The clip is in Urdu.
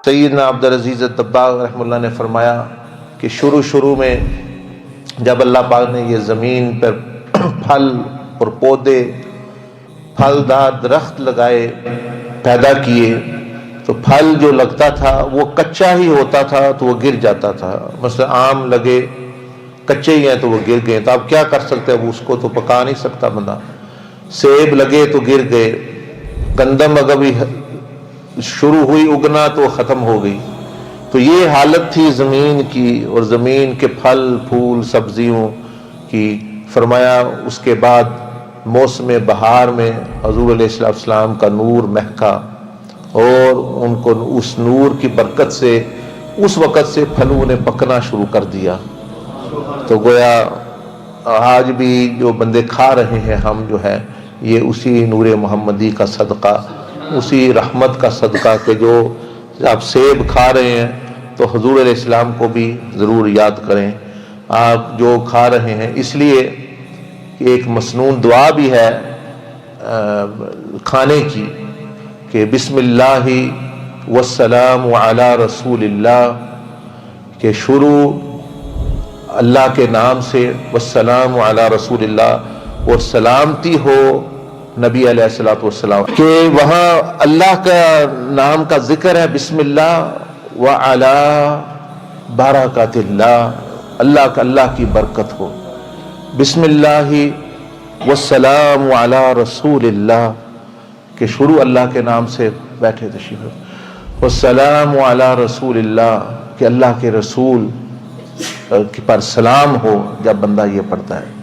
سیدنا عبدالعزیز الدباغ رحمہ اللہ نے فرمایا کہ شروع میں جب اللہ پاک نے یہ زمین پر پھل اور پودے پھلدار درخت لگائے پیدا کیے تو پھل جو لگتا تھا وہ کچا ہی ہوتا تھا تو وہ گر جاتا تھا. مثلا آم لگے کچے ہی ہیں تو وہ گر گئے تو آپ کیا کر سکتے ہیں, اس کو تو پکا نہیں سکتا بندہ. سیب لگے تو گر گئے, گندم اگر بھی شروع ہوئی اگنا تو ختم ہو گئی. تو یہ حالت تھی زمین کی اور زمین کے پھل پھول سبزیوں کی. فرمایا اس کے بعد موسم بہار میں حضور علیہ السلام کا نور مہکا اور ان کو اس نور کی برکت سے اس وقت سے پھلوں نے پکنا شروع کر دیا. تو گویا آج بھی جو بندے کھا رہے ہیں ہم جو ہے یہ اسی نور محمدی کا صدقہ, اسی رحمت کا صدقہ کہ جو آپ سیب کھا رہے ہیں تو حضور علیہ السلام کو بھی ضرور یاد کریں. آپ جو کھا رہے ہیں اس لیے ایک مسنون دعا بھی ہے کھانے کی کہ بسم اللہ والسلام علی رسول اللہ, کہ شروع اللہ کے نام سے, والسلام علی رسول اللہ, اور سلامتی ہو نبی علیہ الصلوۃ والسلام, کہ وہاں اللہ کا نام کا ذکر ہے بسم اللہ وعلی برکات اللہ, اللہ کی برکت ہو. بسم اللہ والسلام علی رسول اللہ, کہ شروع اللہ کے نام سے بیٹھے تشریف ہو. والسلام علی رسول اللہ, کہ اللہ کے رسول پر سلام ہو جب بندہ یہ پڑھتا ہے.